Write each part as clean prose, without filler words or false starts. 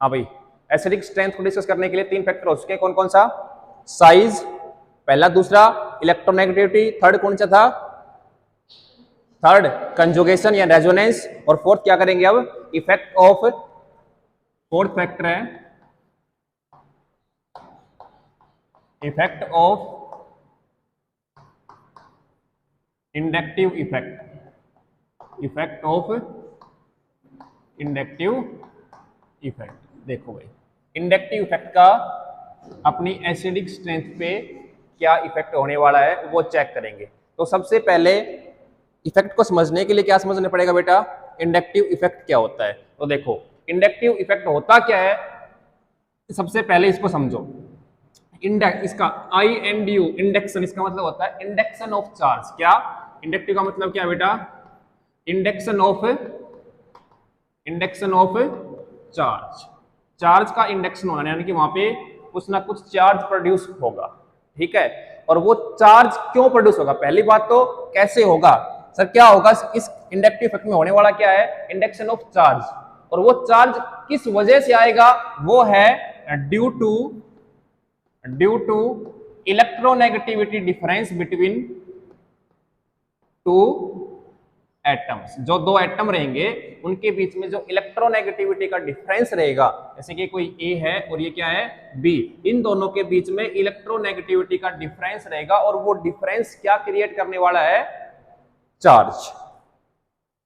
हाँ भाई, acidic strength को डिस्कस करने के लिए 3 फैक्टर हो चुके हैं। कौन कौन सा? साइज पहला, दूसरा इलेक्ट्रोनेगेटिविटी, थर्ड कौन सा था? थर्ड कंजुगेशन या रेजोनेंस, और फोर्थ क्या करेंगे अब? इफेक्ट ऑफ, फोर्थ फैक्टर है effect of inductive effect, effect of inductive effect. देखो भाई, इंडक्टिव इफेक्ट का अपनी एसिडिक स्ट्रेंथ पे क्या इफेक्ट होने वाला है वो चेक करेंगे। तो सबसे पहले इफेक्ट को समझने के लिए क्या समझना पड़ेगा बेटा? इंडक्टिव इफेक्ट क्या होता है। तो देखो, इंडक्टिव इफेक्ट होता क्या है, सबसे पहले इसको समझो। इंडेक्स, इसका INDU इंडक्शन, इसका मतलब होता है इंडक्शन ऑफ चार्ज। क्या? इंडक्टिव का मतलब क्या बेटा? Induction of charge. चार्ज का इंडक्शन होना यानी कि वहां पे कुछ ना कुछ चार्ज प्रोड्यूस होगा, ठीक है। और वो चार्ज क्यों प्रोड्यूस होगा? पहली बात तो कैसे होगा सर, क्या होगा इस इंडक्टिव इफेक्ट में? होने वाला क्या है? Induction of charge. और वो चार्ज किस वजह से आएगा? वो है due to electronegativity difference between two atoms. जो दो एटम रहेंगे उनके बीच में जो इलेक्ट्रोनेगेटिविटी का डिफरेंस रहेगा, जैसे कि कोई ए है और ये क्या है? बी, इन दोनों के बीच में इलेक्ट्रोनेगेटिविटी का डिफरेंस रहेगा और वो डिफरेंस क्या क्रिएट करने वाला है? चार्ज,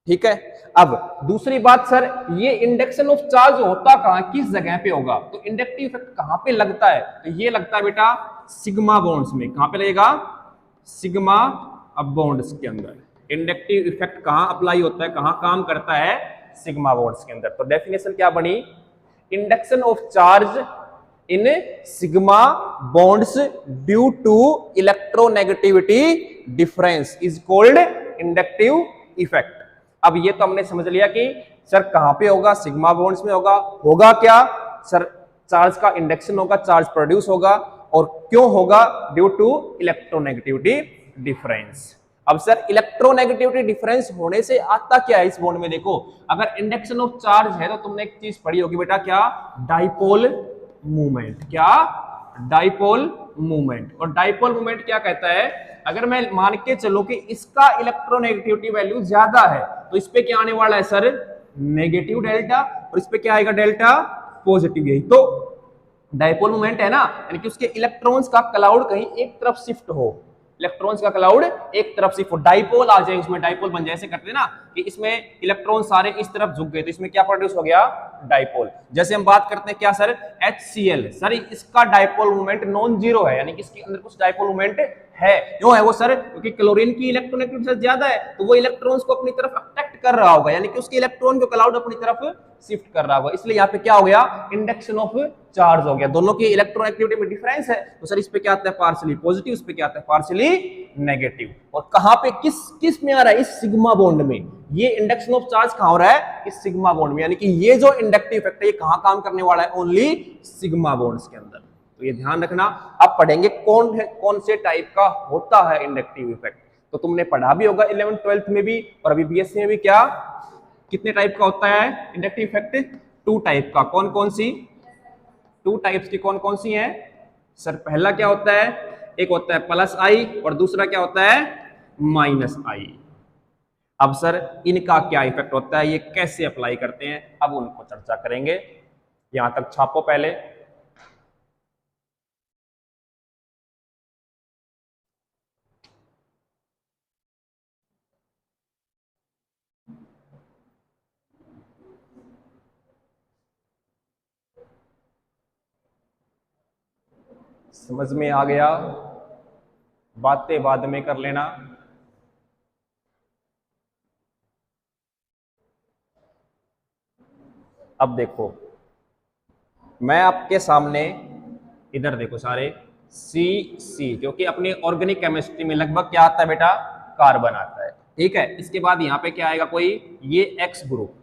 ठीक है। अब दूसरी बात सर, ये इंडक्शन ऑफ चार्ज होता कहां, किस जगह पे होगा? तो इंडक्टिव इफेक्ट कहां पे लगता है? तो ये लगता है बेटा सिग्मा बॉन्ड्स में। कहां पे लगेगा? सिग्मा बॉन्ड्स के अंदर। इंडक्टिव इफेक्ट कहां अप्लाई होता है, कहां काम करता है? सिग्मा बॉन्ड्स के अंदर। तो डेफिनेशन क्या बनी? Induction of charge in sigma bonds due to electronegativity difference is called inductive effect. अब ये तो हमने समझ लिया कि सर कहां पे होगा? सिग्मा बॉन्ड्स में होगा। होगा क्या सर? चार्ज का इंडक्शन होगा, चार्ज प्रोड्यूस होगा। और क्यों होगा? Due to electronegativity difference. अब सर इलेक्ट्रोनेगेटिविटी डिफरेंस होने से आता क्या है इस बॉन्ड में? देखो, अगर इंडक्शन ऑफ चार्ज है तो तुमने एक चीज पढ़ी होगी बेटा, क्या? Dipole movement. क्या? Dipole movement. और डाइपोल मूवमेंट क्या कहता है? अगर मैं मान के चलूं कि इसका इलेक्ट्रोनेगेटिविटी वैल्यू ज्यादा है तो इस पे क्या आने वाला है सर? Negative delta. और इस पे क्या आएगा? Delta positive. यही तो डाइपोल मूवमेंट है ना, यानी कि उसके इलेक्ट्रॉन्स का क्लाउड कहीं एक तरफ शिफ्ट हो, इलेक्ट्रॉन्स का क्लाउड एक तरफ शिफ्ट हो, डाइपोल आ जाए, उसमें डाइपोल बन जाए। ऐसे करते हैं ना कि इसमें इलेक्ट्रॉन सारे इस तरफ झुक गए तो इसमें क्या प्रोड्यूस हो गया? डाइपोल। जैसे हम बात करते हैं क्या सर? HCl, सर इसका डाइपोल मूवमेंट नॉन जीरो है, यानी कि इसके अंदर कुछ डाइपोल मूवमेंट है। क्यों है वो सर? क्योंकि क्लोरीन की इलेक्ट्रोनेगेटिविटी ज्यादा है तो वो इलेक्ट्रॉन्स को अपनी तरफ अट्रैक्ट कर रहा होगा, यानी कि उसके इलेक्ट्रॉन को क्लाउड अपनी तरफ शिफ्ट कर रहा होगा। इसलिए यहाँ पे क्या हो गया? इंडक्शन ऑफ चार्ज हो गया। दोनों की इलेक्ट्रोनेगेटिविटी में डिफरेंस है तो सर इस पे क्या आता है? पार्शियली पॉजिटिव, इस पे क्या आता है? Partially negative. और कहां पे, किस में आ रहा है? इस सिग्मा बॉन्ड में। ये इंडक्शन ऑफ चार्ज कहां हो रहा है? इस सिग्मा बॉन्ड में। यानी कि ये जो इंडक्टिव इफेक्ट है ये कहां काम करने वाला है? ओनली सिग्मा बॉन्ड्स के अंदर। तो ये ध्यान रखना। अब पढ़ेंगे कौन से टाइप का होता है इंडक्टिव इफेक्ट। तो तुमने पढ़ा भी होगा 11th 12th में भी और अभी BSc में भी। क्या? कितने टाइप का होता है इंडक्टिव इफेक्ट? 2 टाइप का। कौन कौन सी? 2 टाइप्स की कौन कौन सी हैं सर? पहला क्या होता है? एक होता है +I और दूसरा क्या होता है? -I। अब सर इनका क्या इफेक्ट होता है, ये कैसे अप्लाई करते हैं, अब उनको चर्चा करेंगे। यहां तक छापो पहले। समझ में आ गया? बातें बाद में कर लेना। अब देखो, मैं आपके सामने, इधर देखो सारे, C क्योंकि अपनी ऑर्गेनिक केमिस्ट्री में लगभग क्या आता है बेटा? कार्बन आता है, ठीक है। इसके बाद यहाँ पे क्या आएगा? कोई ये X ग्रुप।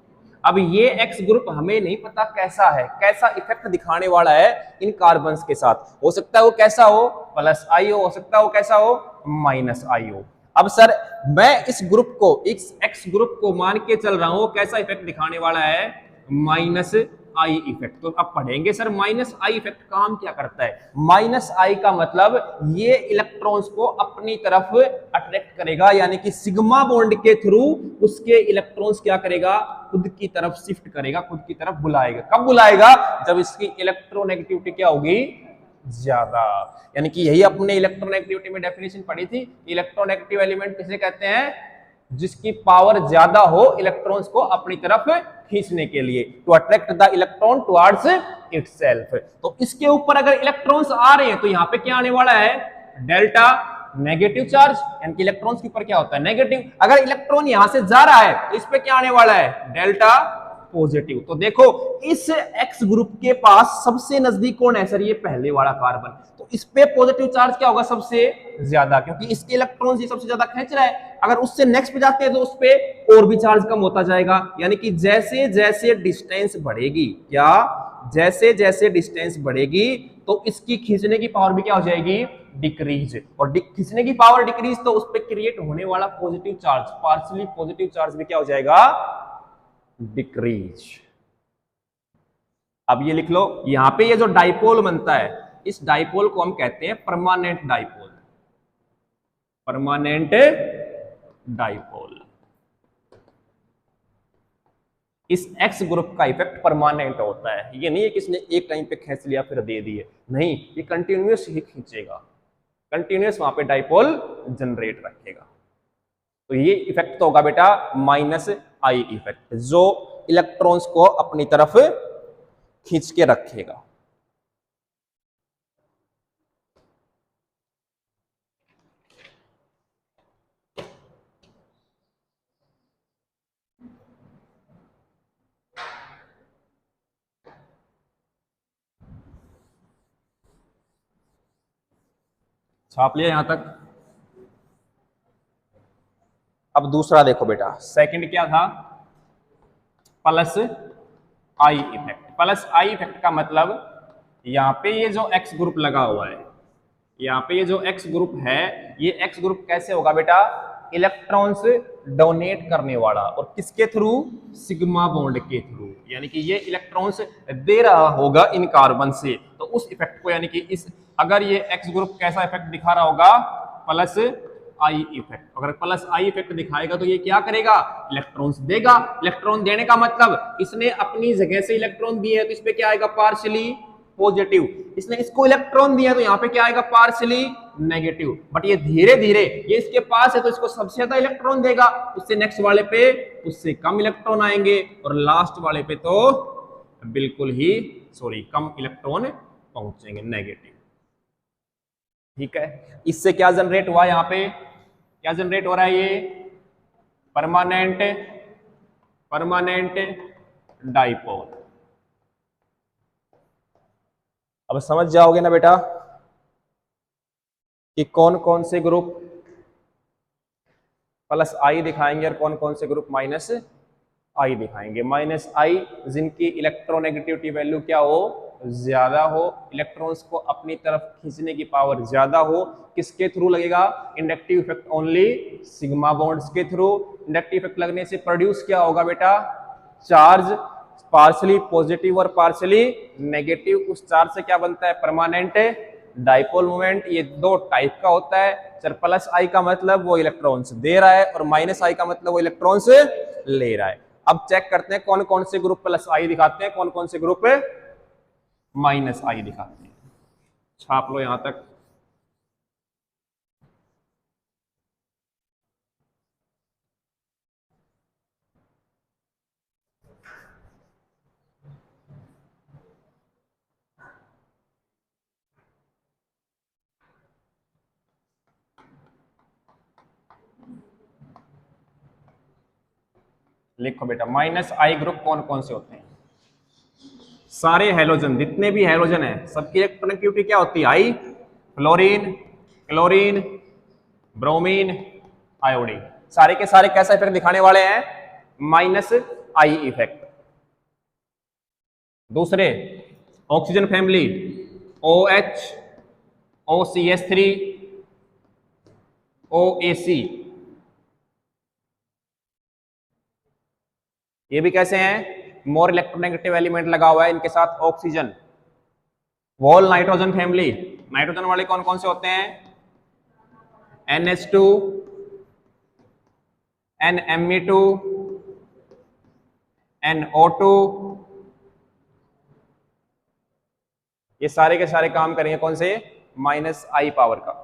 अब ये X ग्रुप हमें नहीं पता कैसा है, कैसा इफेक्ट दिखाने वाला है इन कार्बन्स के साथ। हो सकता है वो कैसा हो? +I हो सकता है वो कैसा हो? -I हो। अब सर मैं इस ग्रुप को, इस X ग्रुप को मान के चल रहा हूं कैसा इफेक्ट दिखाने वाला है? I effect. तो अब पढ़ेंगे सर माइनस आई इफेक्ट काम क्या करता है। माइनस आई का मतलब ये इलेक्ट्रॉन्स को अपनी तरफ अट्रैक्ट करेगा, यानी कि सिग्मा बॉन्ड के थ्रू उसके इलेक्ट्रॉन्स क्या करेगा, खुद की तरफ शिफ्ट करेगा, खुद की तरफ बुलाएगा। कब बुलाएगा, जब इसकी इलेक्ट्रोनेगेटिविटी क्या होगी, ज्यादा। यानी कि यही अपने इलेक्ट्रोनेगेटिविटी में डेफिनेशन पढ़ी थी। इलेक्ट्रोनेगेटिव एलिमेंट किसे कहते हैं, जिसकी पावर ज्यादा हो इलेक्ट्रॉन्स को अपनी तरफ खींचने के लिए, to attract the electron towards itself. तो इसके ऊपर अगर इलेक्ट्रॉन्स आ रहे हैं तो यहां पे क्या आने वाला है, डेल्टा नेगेटिव चार्ज, यानी कि इलेक्ट्रॉन्स के ऊपर क्या होता है, नेगेटिव। अगर इलेक्ट्रॉन यहां से जा रहा है तो इस पे क्या आने वाला है, डेल्टा पॉजिटिव। तो देखो इस एक्स ग्रुप के पास सबसे नजदीक कौन है सर, ये पहले वाला कार्बन। तो इस पे पॉजिटिव चार्ज क्या होगा, सबसे ज्यादा, क्योंकि इसके इलेक्ट्रॉन्स ये सबसे ज्यादा खींच रहा है। अगर उससे नेक्स्ट पे जाते हैं तो उस पे और भी चार्ज कम होता जाएगा। यानी कि जैसे जैसे डिस्टेंस बढ़ेगी, क्या, जैसे जैसे डिस्टेंस बढ़ेगी तो इसकी खींचने की पावर भी क्या हो जाएगी, डिक्रीज। और खींचने की पावर डिक्रीज तो उस पर क्रिएट होने वाला positive charge, partially positive charge भी क्या हो जाएगा, डिक्रीज। अब ये लिख लो, यहां पे ये जो डाइपोल बनता है, इस डाइपोल को हम कहते हैं परमानेंट डाइपोल। परमानेंट डाइपोल, इस एक्स ग्रुप का इफेक्ट परमानेंट होता है। ये नहीं है कि इसने एक टाइम पे खींच लिया फिर दे दिए, नहीं, ये कंटिन्यूअस ही खींचेगा, कंटिन्यूअस वहां पे डाइपोल जनरेट रखेगा। तो ये इफेक्ट तो होगा बेटा माइनस आई इफेक्ट, जो इलेक्ट्रॉन्स को अपनी तरफ खींच के रखेगा। छाप लिया यहां तक। अब दूसरा देखो बेटा, सेकंड क्या था, plus I effect. Plus I effect का मतलब यहां पे ये जो एक्स ग्रुप लगा हुआ है, यहां पे ये जो एक्स ग्रुप है, ये एक्स ग्रुप कैसे होगा बेटा, इलेक्ट्रॉन्स डोनेट करने वाला, और किसके थ्रू, सिग्मा बॉन्ड के थ्रू। यानी कि ये इलेक्ट्रॉन्स दे रहा होगा इन कार्बन से। तो उस इफेक्ट को, यानी कि इस, अगर ये एक्स ग्रुप कैसा इफेक्ट दिखा रहा होगा, प्लस आई इफेक्ट। अगर प्लस आई इफेक्ट दिखाएगा तो ये क्या करेगा, इलेक्ट्रॉन्स देगा। इलेक्ट्रॉन देने का मतलब इसने अपनी जगह से इलेक्ट्रॉन दिए है तो इस पे क्या आएगा, पार्शियली पॉजिटिव। इसने इसको इलेक्ट्रॉन दिया तो यहाँ पे क्या आएगा, पार्शियली नेगेटिव। बट ये धीरे धीरे, ये इसके पास है तो इसको सबसे ज्यादा इलेक्ट्रॉन देगा, उससे नेक्स्ट वाले पे उससे कम इलेक्ट्रॉन आएंगे, और लास्ट वाले पे तो बिल्कुल ही कम इलेक्ट्रॉन पहुंचेंगे, नेगेटिव। ठीक है, इससे क्या जनरेट हुआ, यहां पे क्या जनरेट हो रहा है, ये परमानेंट डाइपोल। अब समझ जाओगे ना बेटा कि कौन कौन से ग्रुप प्लस आई दिखाएंगे और कौन कौन से ग्रुप माइनस आई दिखाएंगे। माइनस आई जिनकी इलेक्ट्रोनेगेटिविटी वैल्यू क्या हो, ज्यादा हो, इलेक्ट्रॉन्स को अपनी तरफ खींचने की पावर ज्यादा हो। किसके थ्रू लगेगा, inductive effect only sigma bonds के थ्रू। इंडक्टिव इफेक्ट लगने से प्रोड्यूस क्या होगा बेटा, चार्ज, पार्शियली पॉजिटिव और पार्शियली नेगेटिव। उस चार्ज से क्या बनता है, परमानेंट डाइपोल मोमेंट। ये दो टाइप का होता है सर। प्लस आई का मतलब वो इलेक्ट्रॉन्स दे रहा है, और माइनस आई का मतलब वो इलेक्ट्रॉन्स ले रहा है। अब चेक करते हैं कौन कौन से ग्रुप प्लस आई दिखाते हैं, कौन कौन से ग्रुप माइनस आई दिखाते हैं। छाप लो यहां तक। लिखो बेटा, माइनस आई ग्रुप कौन कौन से होते हैं, सारे हेलोजन, जितने भी हेलोजन है सबकी इलेक्ट्रोनेगेटिविटी क्या होती है, आई। फ्लोरीन, क्लोरीन, ब्रोमीन, आयोडीन, सारे के सारे कैसा इफेक्ट दिखाने वाले हैं, माइनस आई इफेक्ट। दूसरे oxygen family, OH, OCH3, OAC, ये भी कैसे हैं, मोर इलेक्ट्रोनेगेटिव एलिमेंट लगा हुआ है इनके साथ oxygen. Wall nitrogen family, nitrogen वाले कौन कौन से होते हैं? NH2, NMe2, NO2, ये सारे के सारे काम करेंगे कौन से? -I पावर का।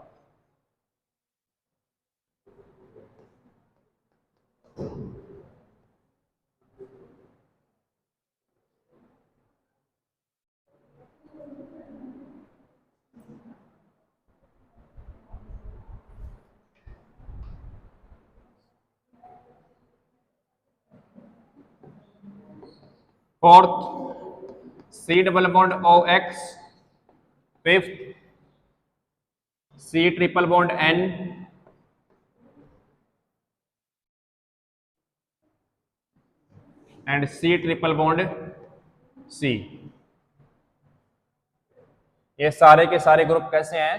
Fourth C double bond OX, fifth C triple bond N, and C triple bond C। ये सारे के सारे ग्रुप कैसे हैं?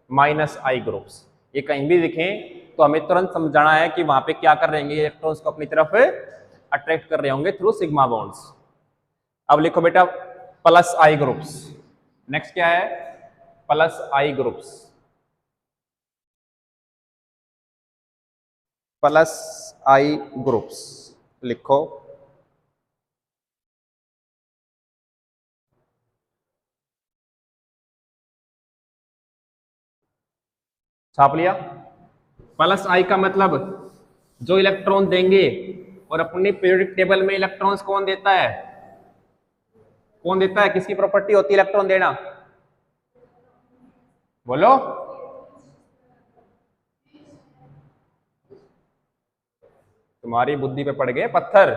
-I groups. ये कहीं भी दिखें तो हमें तुरंत समझाना है कि वहां पे क्या कर रहे हैं, इलेक्ट्रॉन्स को अपनी तरफ अट्रैक्ट कर रहे होंगे थ्रू सिग्मा बॉन्ड्स। अब लिखो बेटा +I ग्रुप्स। नेक्स्ट क्या है? +I groups. +I ग्रुप्स लिखो। छाप लिया? +I का मतलब जो इलेक्ट्रॉन देंगे, और अपनी पीरियोडिक टेबल में इलेक्ट्रॉन्स कौन देता है? कौन देता है? किसकी प्रॉपर्टी होती है इलेक्ट्रॉन देना? बोलो। तुम्हारी बुद्धि पे पड़ गए पत्थर।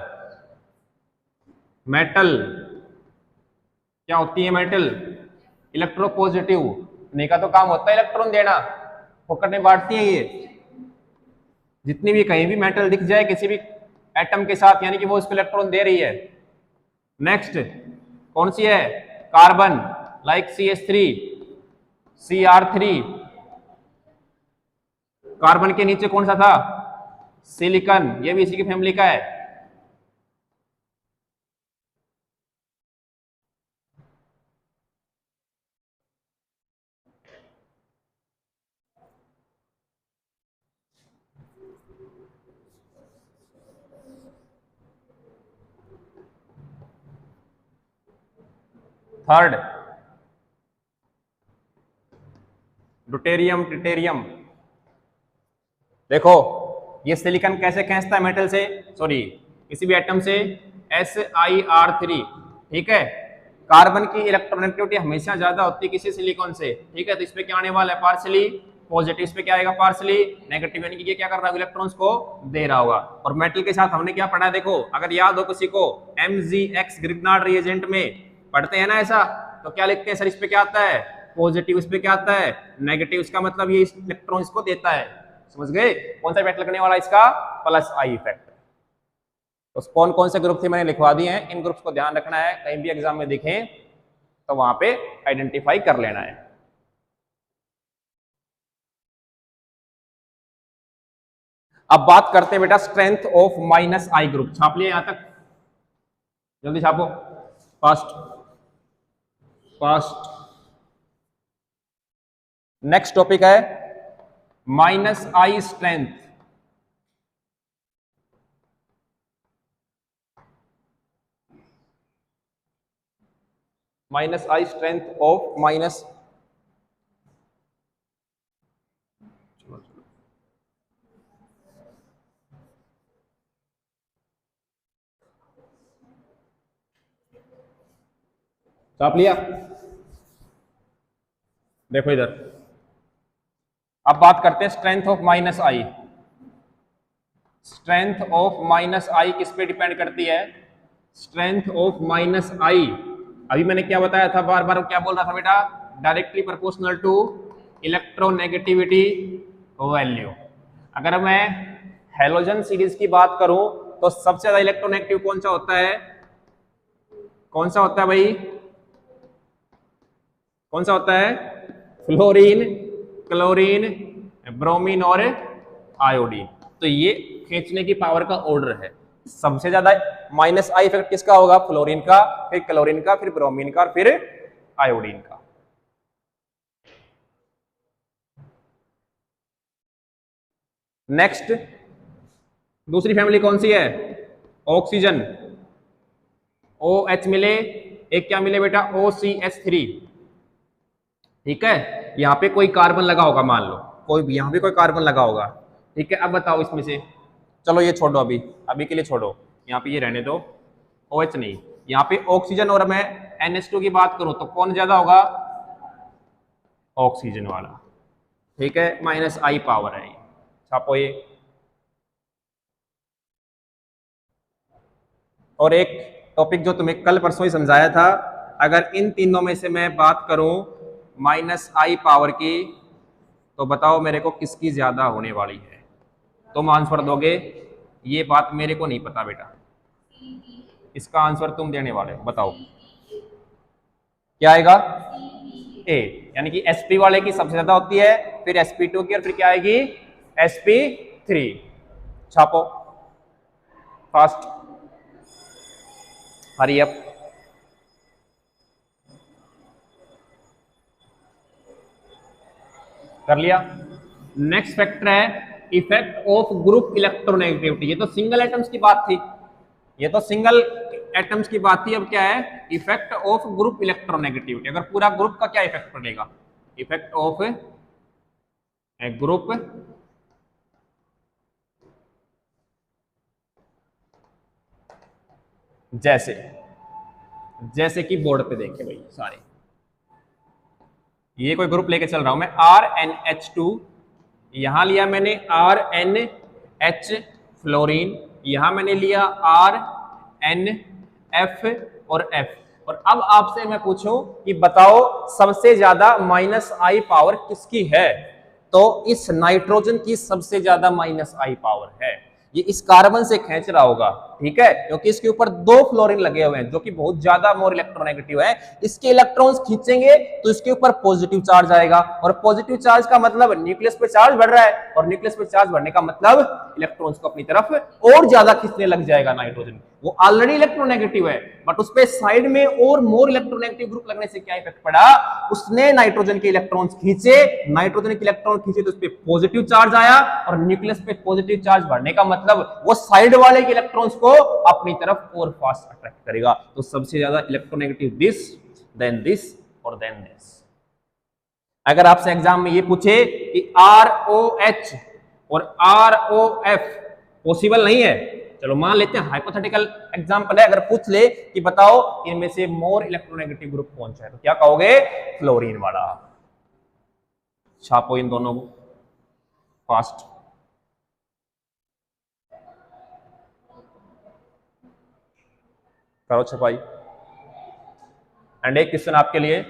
मेटल क्या होती है? Metal electropositive. इन्हीं का तो काम होता है इलेक्ट्रॉन देना, फोकट में बांटती है ये। जितनी भी कहीं भी मेटल दिख जाए किसी भी एटम के साथ, यानी कि वो इसको इलेक्ट्रॉन दे रही है। नेक्स्ट कौन सी है? Carbon, like CH3, Cr3। Carbon के नीचे कौन सा था? सिलिकॉन, ये भी इसी की फैमिली का है। Third deuterium, tritium. देखो ये सिलिकॉन कैसे खींचता है मेटल से, सॉरी किसी भी एटम से? SiR3। ठीक है, कार्बन की इलेक्ट्रोनेगेटिविटी हमेशा ज्यादा होती है किसी सिलिकॉन से। ठीक है, तो इसमें क्या आने वाला है? Partially positive. इस पे क्या आएगा? पार्शली नेगेटिव, यानी कि ये क्या कर रहा है? इलेक्ट्रॉन्स को दे रहा होगा। और मेटल के साथ हमने क्या पढ़ा है? देखो अगर याद हो किसी को, MgX ग्रिग्नार्ड रिएजेंट में पढ़ते हैं ना ऐसा, तो क्या लिखते हैं? सर इस पे क्या आता है? पॉजिटिव। इस पे क्या आता है? नेगेटिव। इसका मतलब ये इलेक्ट्रॉन इसको देता है। समझ गए? कौन सा इफेक्ट लगने वाला इसका? +I effect. तो कौन कौन से ग्रुप थे मैंने लिखवा दिए हैं, इन ग्रुप्स को ध्यान रखना है, कहीं भी एग्जाम में दिखें तो वहां पे आइडेंटिफाई कर लेना है। अब बात करते हैं बेटा स्ट्रेंथ ऑफ -I ग्रुप। छाप लिया यहां तक? जल्दी छापो, फास्ट फास्ट। नेक्स्ट टॉपिक है -I strength. -I strength of minus, छाप लिया? देखो इधर, अब बात करते हैं strength of -I। Strength of -I किस पे डिपेंड करती है? स्ट्रेंथ ऑफ -I, अभी मैंने क्या बताया था, बार बार क्या बोल रहा था बेटा? Directly proportional to electronegativity value. अगर मैं हेलोजन सीरीज की बात करूं तो सबसे ज्यादा इलेक्ट्रोनेगेटिव कौन सा होता है? कौन सा होता है भाई? कौन सा होता है? फ्लोरीन, क्लोरीन, ब्रोमीन और आयोडीन। तो ये खींचने की पावर का ऑर्डर है। सबसे ज्यादा माइनस आई इफेक्ट किसका होगा? फ्लोरीन का, फिर क्लोरीन का, फिर ब्रोमीन का, और फिर आयोडीन का। नेक्स्ट दूसरी फैमिली कौन सी है? ऑक्सीजन। OH मिले, एक क्या मिले बेटा? OCH3। ठीक है, यहाँ पे कोई कार्बन लगा होगा, मान लो कोई भी, यहाँ पे कोई कार्बन लगा होगा। ठीक है, अब बताओ इसमें से, चलो ये छोड़ो, अभी अभी के लिए छोड़ो, यहाँ पे ये रहने दो। OH नहीं, यहाँ पे ऑक्सीजन और मैं NH2 की बात करूं तो कौन ज्यादा होगा? ऑक्सीजन वाला। ठीक है, माइनस आई पावर है ये, छापो ये। और एक टॉपिक जो तुम्हें कल परसों ही समझाया था, अगर इन तीनों में से मैं बात करूं माइनस आई पावर की, तो बताओ मेरे को किसकी ज्यादा होने वाली है? तुम आंसर दोगे, ये बात मेरे को नहीं पता बेटा, इसका आंसर तुम देने वाले हो, बताओ क्या आएगा? ए, यानी कि sp वाले की सबसे ज्यादा होती है, फिर sp2 की, और फिर क्या आएगी? sp3। छापो फास्ट, हरी अप। कर लिया। नेक्स्ट फैक्टर है इफेक्ट ऑफ ग्रुप इलेक्ट्रोनेगेटिविटी। ये तो सिंगल एटम्स की बात थी, ये तो सिंगल एटम्स की बात थी। अब क्या है? Effect of group electronegativity. अगर पूरा ग्रुप का क्या इफेक्ट पड़ेगा? इफेक्ट ऑफ ए ग्रुप जैसे, जैसे कि बोर्ड पे देखे भाई सारे, ये कोई ग्रुप लेके चल रहा हूं मैं, RnH2, यहां लिया मैंने RnH फ्लोरीन, यहां मैंने लिया RnF और F। और अब आपसे मैं पूछूं कि बताओ सबसे ज्यादा माइनस आई पावर किसकी है? तो इस नाइट्रोजन की सबसे ज्यादा माइनस आई पावर है। ये इस कार्बन से खींच रहा होगा, ठीक है, क्योंकि इसके ऊपर 2 फ्लोरीन लगे हुए हैं जो कि बहुत ज्यादा मोर इलेक्ट्रोनेगेटिव है। इसके इलेक्ट्रॉन्स खींचेंगे तो इसके ऊपर पॉजिटिव चार्ज आएगा, और पॉजिटिव चार्ज का मतलब न्यूक्लियस पे चार्ज बढ़ रहा है, और न्यूक्लियस पे चार्ज बढ़ने का मतलब इलेक्ट्रॉन्स को अपनी तरफ और ज्यादा खींचने लग जाएगा नाइट्रोजन। वो ऑलरेडी इलेक्ट्रोनेगेटिव है, बट उस पे साइड में और मोर इलेक्ट्रोनेगेटिव ग्रुप लगने से क्या इफेक्ट पड़ा? उसने नाइट्रोजन के इलेक्ट्रॉन्स खींचे, नाइट्रोजन के इलेक्ट्रॉन खींचे तो उस पे पॉजिटिव चार्ज आया, और न्यूक्लियस पे पॉजिटिव चार्ज बढ़ने का मतलब वो साइड वाले के इलेक्ट्रॉन्स को अपनी तरफ और फास्ट अट्रैक्ट करेगा। तो सबसे ज्यादा इलेक्ट्रोनेगेटिव दिस, देन दिस, और देन दिस। अगर आपसे एग्जाम में ये पूछे कि ROH और ROF पॉसिबल नहीं है, चलो मान लेते हैं हाइपोथेटिकल एग्जांपल है, अगर पूछ ले कि बताओ इनमें से मोर इलेक्ट्रोनेगेटिव ग्रुप कौन सा है, तो क्या कहोगे? फ्लोरीन वाला। छापो इन दोनों को फास्ट। करो छपाई। एंड एक क्वेश्चन आपके लिए,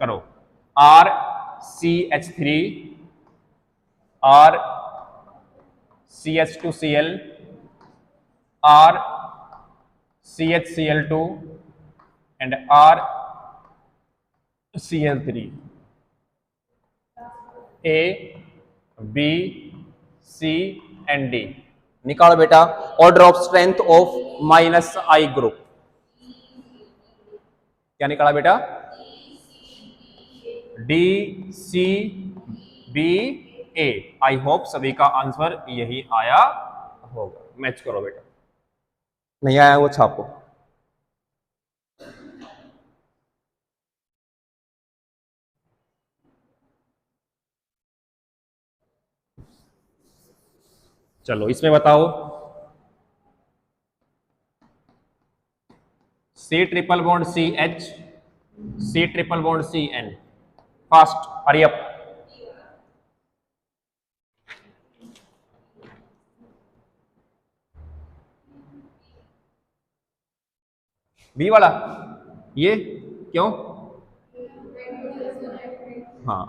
करो। RCH3, RCH2Cl, RCHCl2 and RCl3। A, B, C and D। निकालो बेटा order of strength of minus I group. क्या निकाला बेटा? D, C, B, A। I hope सभी का आंसर यही आया होगा। मैच करो बेटा, नहीं आया वो छापो। चलो इसमें बताओ, C triple bond CH, C triple bond CN। Fast, hurry up. B वाला, ये क्यों? हाँ,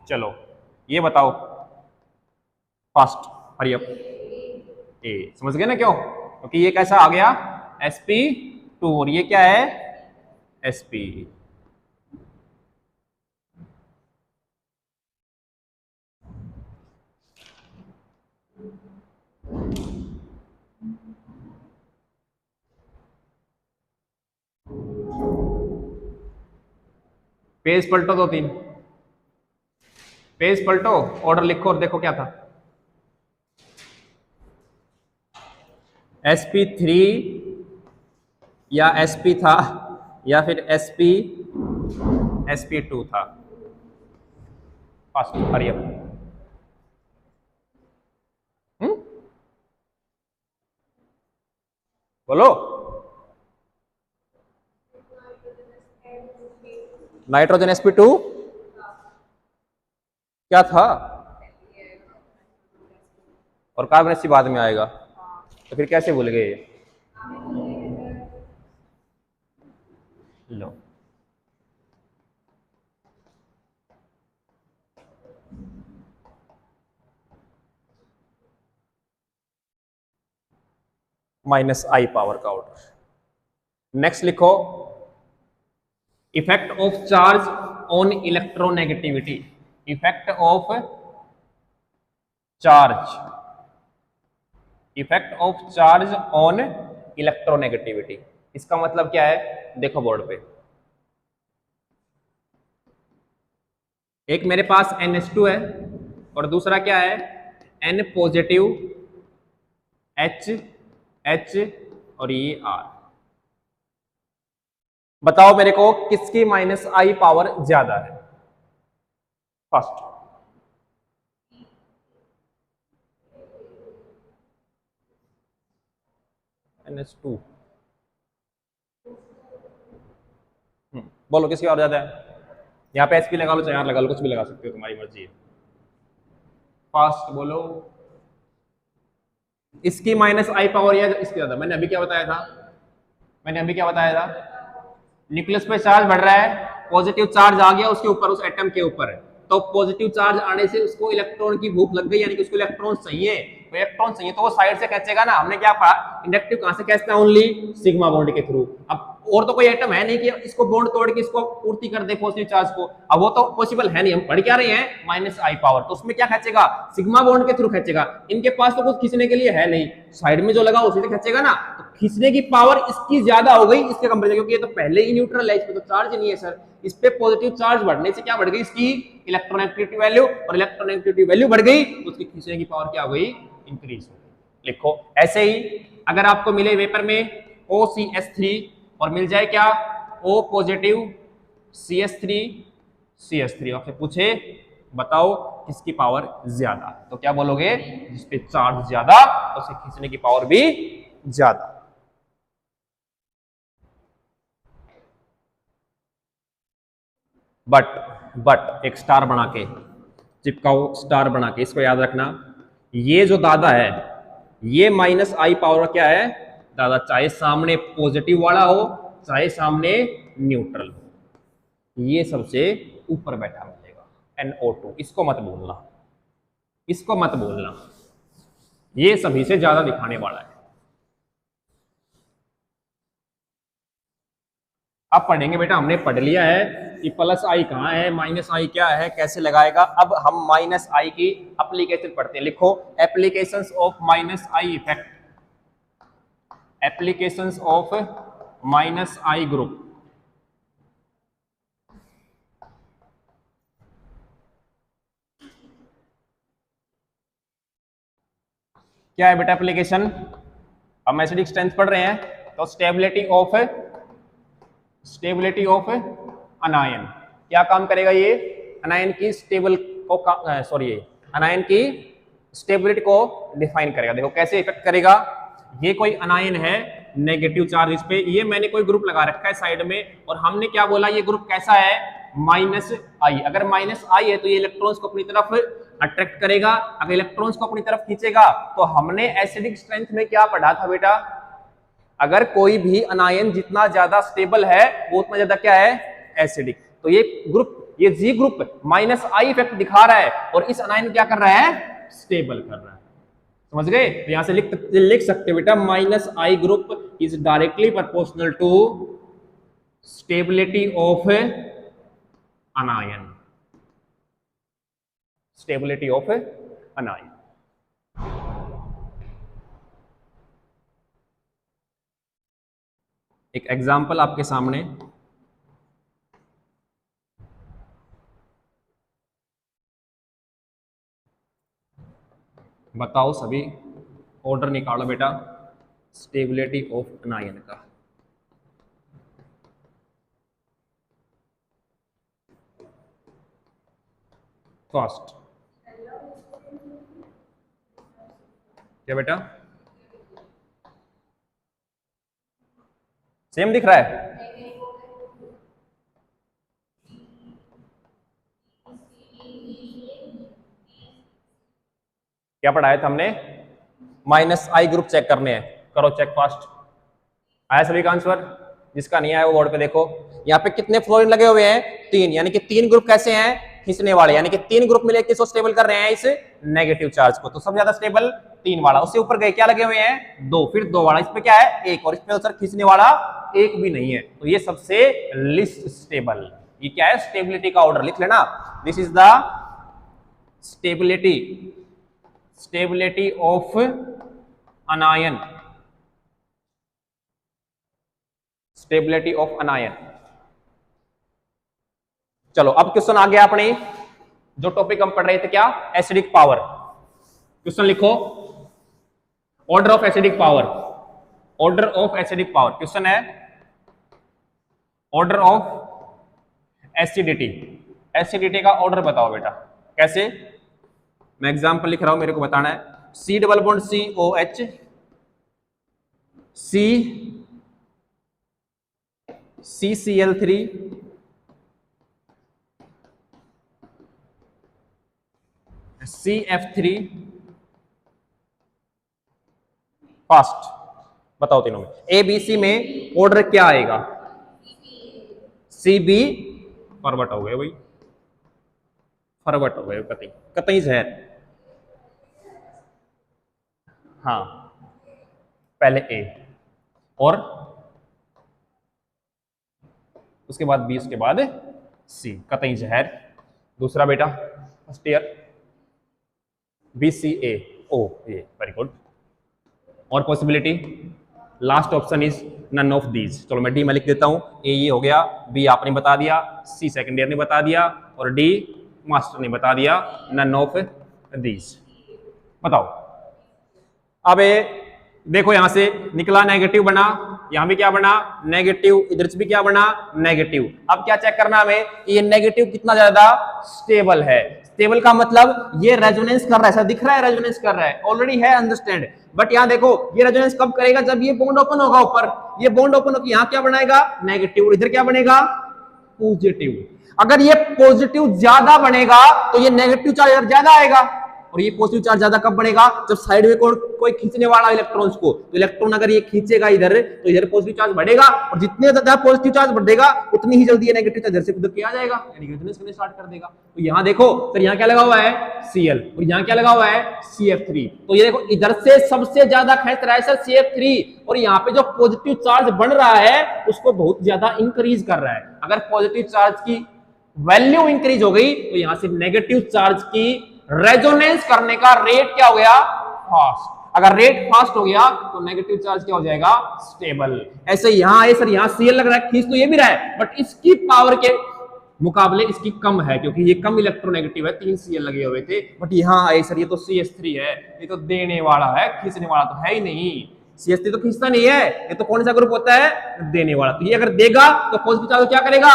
चलो ये बताओ फास्ट, हरी अप। ए, समझ गए ना क्यों? क्योंकि ये कैसा आ गया? sp2, और ये क्या है? sp। पेज पलटो, 2-3 पेज पलटो, ऑर्डर लिखो और देखो क्या था। sp3 या sp था या फिर sp2 था। Fast hurry up. बोलो। नाइट्रोजन sp2 क्या था? और कार्बन sp बाद में आएगा, तो फिर कैसे भूल गए? लो, -i पावर का ऑर्डर। नेक्स्ट लिखो, effect of charge on electronegativity. Effect of charge, effect of charge on electronegativity. इसका मतलब क्या है? देखो बोर्ड पे, एक मेरे पास NH2 है और दूसरा क्या है? N पॉजिटिव, H H और ये R। बताओ मेरे को किसकी -i पावर ज्यादा है? First, NH2। बोलो किसकी और ज्यादा है? यहाँ पे SP लगा लो, चाहे यहाँ लगा लो, कुछ भी लगा सकते हो, तुम्हारी मर्जी है। फास्ट बोलो, इसकी -i पावर या इसकी ज्यादा? मैंने अभी क्या बताया था? न्यूक्लियस पे चार्ज बढ़ रहा है, पॉजिटिव चार्ज आ गया उसके ऊपर, उस एटम के ऊपर है, तो पॉजिटिव चार्ज आने से उसको इलेक्ट्रॉन की भूख लग गई, यानी कि उसको इलेक्ट्रॉन चाहिए। तो इलेक्ट्रॉन चाहिए तो वो साइड से खींचेगा ना। हमने क्या पढ़ा? इंडक्टिव कहां से खींचता है? ओनली सिग्मा बॉन्ड के थ्रू। अब और तो कोई एटम है नहीं कि इसको बॉन्ड तोड़ के इसको पूर्ति कर दे पॉजिटिव चार्ज को। अब वो तो पॉसिबल है नहीं। हम पढ़ क्या रहे हैं? -i power. तो उसमें क्या खींचेगा? सिग्मा बॉन्ड के थ्रू खींचेगा। इनके पास तो कुछ खींचने के लिए है नहीं, साइड में जो लगा उसी से खींचेगा ना। तो खींचने की पावर इसकी ज्यादा हो गई इसके कंपेरिजन, क्योंकि ये तो पहले ही न्यूट्रल है, इसमें तो चार्ज नहीं है सर। इस पे पॉजिटिव चार्ज बढ़ने से क्या बढ़ गई? इसकी इलेक्ट्रोनेगेटिविटी वैल्यू, और इलेक्ट्रोनेगेटिविटी वैल्यू बढ़ गई तो उसकी खींचने की पावर क्या हो गई? इंक्रीज हो गई। लिखो ऐसे ही, अगर आपको मिले पेपर में OCH3 और मिल जाए क्या? O पॉजिटिव CH3 आपसे पूछे बताओ किसकी पावर ज्यादा, तो क्या बोलोगे? जिसपे चार्ज ज्यादा उसे खींचने की पावर भी ज्यादा। बट एक स्टार बना के चिपकाओ, स्टार बना के, इसको याद रखना। ये जो दादा है ये -i पावर क्या है दादा? चाहे सामने पॉजिटिव वाला हो चाहे सामने न्यूट्रल हो, ये सबसे ऊपर बैठा मिलेगा NO2। इसको मत भूलना, इसको मत भूलना, ये सभी से ज्यादा दिखाने वाला है। अब पढ़ेंगे बेटा, हमने पढ़ लिया है कि +i कहाँ है, -i क्या है, कैसे लगाएगा। अब हम -i की एप्लीकेशन पढ़ते हैं। लिखो, applications of -i effect. Applications of -i group. क्या है बेटा एप्लीकेशन? हम एसिडिक स्ट्रेंथ पढ़ रहे हैं, तो स्टेबिलिटी ऑफ अनायन। क्या काम करेगा ये? अनायन की स्टेबल को अनायन की स्टेबिलिटी को डिफाइन करेगा। देखो कैसे इफेक्ट करेगा। ये कोई अनायन है, नेगेटिव चार्ज इस पे, ये मैंने कोई ग्रुप लगा रखा है साइड में, और हमने क्या बोला? ये ग्रुप कैसा है? -i। अगर -i है तो ये इलेक्ट्रॉन्स को अपनी तरफ अट्रैक्ट करेगा। अगर इलेक्ट्रॉन्स को अपनी तरफ खींचेगा तो हमने एसिडिक स्ट्रेंथ में क्या पढ़ा था बेटा? अगर कोई भी अनायन जितना ज्यादा स्टेबल है वो उतना ज्यादा क्या है? एसिडिक। तो ये ग्रुप, ये जी ग्रुप -i इफेक्ट दिखा रहा है, और इस अनायन क्या कर रहा है? स्टेबल कर रहा है। समझ गए? तो यहां से लिख सकते हो बेटा, -i group is directly proportional to stability of anion. Stability of anion. एक एग्जांपल आपके सामने, बताओ सभी, ऑर्डर निकालो बेटा स्टेबिलिटी ऑफ एनायन का। फर्स्ट क्या बेटा, सेम दिख रहा है? क्या पढ़ाया था हमने? माइनस आई ग्रुप चेक करने हैं, करो चेक फास्ट। आया सभी का आंसर? जिसका नहीं आया वो बोर्ड पे देखो। यहाँ पे कितने फ्लोरीन लगे हुए हैं? 3, यानी कि 3 ग्रुप कैसे हैं? खींचने वाले, यानी कि 3 ग्रुप मिले किसको स्टेबल कर रहे हैं? इस नेगेटिव चार्ज को। तो सबसे ज्यादा स्टेबल 3 वाला। उससे ऊपर गए क्या लगे हुए हैं? 2, फिर 2 वाला। इस पे क्या है? 1, और इस पे सर खींचने वाला 1 भी नहीं है, तो ये सबसे लिस्ट स्टेबल। ये क्या है? स्टेबिलिटी का ऑर्डर लिख लेना। This is the stability of anion, stability of अनायन। चलो अब क्वेश्चन आ गया अपने जो टॉपिक हम पढ़ रहे थे, क्या? Acidic power. क्वेश्चन लिखो, order of acidic power. Order of acidic power question है, ऑर्डर ऑफ एसिडिटी। एसिडिटी का ऑर्डर बताओ बेटा, कैसे? मैं एग्जांपल लिख रहा हूं, मेरे को बताना है। C double bond COH, CCl3, CF3, fast बताओ तीनों में। ABC में ऑर्डर क्या आएगा? CB, फॉरवर्ड हो गए भाई, फॉरवर्ड हो गए कतई कतई जहर। हाँ, पहले A और उसके बाद B, उसके बाद C, कतई जहर। दूसरा बेटा फर्स्ट ईयर BCAO, ये वेरी गुड। और possibility last option is none of these. चलो मैं डी में लिख देता हूं। ए ये हो गया, बी आपने बता दिया, सी सेकेंड ईयर ने बता दिया, और डी मास्टर ने बता दिया, नन ऑफ दीज। बताओ अब देखो, यहां से निकला नेगेटिव बना, यहां भी क्या बना? नेगेटिव, इधर से भी क्या बना? नेगेटिव। अब क्या चेक करना हमें? ये नेगेटिव कितना ज्यादा स्टेबल है। स्टेबल का मतलब ये रेजोनेंस कर रहा है, ऐसा दिख रहा है रेजोनेंस कर रहा है, ऑलरेडी है, अंडरस्टैंड। बट यहाँ देखो ये रेजोनेंस कब करेगा? जब ये बॉन्ड ओपन होगा ऊपर, ये बॉन्ड ओपन होकर यहाँ क्या बनाएगा? नेगेटिव, और इधर क्या बनेगा? पॉजिटिव। अगर ये पॉजिटिव ज्यादा बनेगा तो ये नेगेटिव चार्ज ज्यादा आएगा, और ये पॉजिटिव चार्ज ज्यादा कब बढ़ेगा? जब साइड में कोई खींचने वाला इलेक्ट्रॉन्स को, तो इलेक्ट्रॉन अगर ये खींचेगा इधर, तो इधर पॉजिटिव चार्ज बढ़ेगा, और जितने ज्यादा पॉजिटिव चार्ज बढ़ेगा उतनी ही जल्दी ये नेगेटिव चार्ज इधर से उधर किया जाएगा, यानी रेजोनेंस करने स्टार्ट कर देगा। तो यहां देखो सर, यहाँ क्या लगा हुआ है? Cl, और यहाँ क्या लगा हुआ है? CF3। तो ये देखो इधर से सबसे ज्यादा खींच रहा है सर CF3, और यहाँ पे जो पॉजिटिव चार्ज बढ़ रहा है उसको बहुत ज्यादा इंक्रीज कर रहा है। अगर पॉजिटिव चार्ज की वैल्यू इंक्रीज हो गई तो यहां से नेगेटिव चार्ज की रेजोनेंस करने का रेट क्या हो गया? फास्ट। अगर रेट फास्ट हो गया तो नेगेटिव चार्ज क्या हो जाएगा? स्टेबल। ऐसे यहां आए सर, यहां Cl लग रहा है, खींच तो ये भी रहा है, बट इसकी पावर के मुकाबले इसकी कम है, क्योंकि ये कम इलेक्ट्रोनेगेटिव है, 3 Cl लगे हुए थे। बट यहां आए सर, ये तो CH3 है, ये तो देने वाला है, खींचने वाला तो है ही नहीं। CH3 तो खींचता नहीं है, ये तो कौन सा ग्रुप होता है? देने वाला। तो ये अगर देगा तो पॉजिटिव चार्ज क्या करेगा?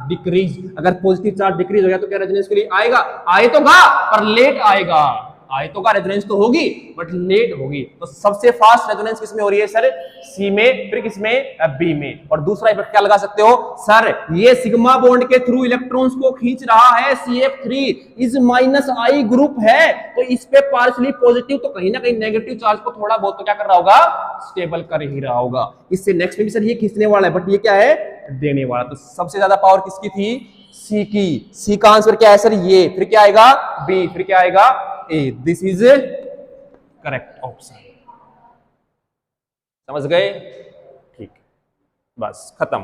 डिक्रीज। अगर पॉजिटिव चार्ज डिक्रीज हो गया तो क्या रेजोनेंस के लिए आएगा? आए तो गा, पर लेट आएगा। आए तो का रेजोनेंस तो होगी बट लेट होगी। तो सबसे फास्ट रेजोनेंस किसमें हो रही है सर? सी में, फिर किसमें? बी में। और दूसरा इफेक्ट क्या लगा सकते हो सर? ये सिग्मा बॉन्ड के थ्रू इलेक्ट्रॉन्स को खींच रहा है, CF3 is minus I group है, तो इस पे पार्शियली पॉजिटिव, तो कहीं ना कहीं नेगेटिव चार्ज को थोड़ा बहुत तो क्या कर रहा होगा? स्टेबल कर ही रहा होगा। इससे नेक्स्ट में भी सर ये खींचने वाला है, बट ये क्या है? देने वाला। तो सबसे ज्यादा पावर किसकी थी? सी की। सी का आंसर क्या है सर? ये। फिर क्या आएगा? बी। फिर क्या आएगा? A. This is correct option. समझ गए? ठीक, बस खत्म।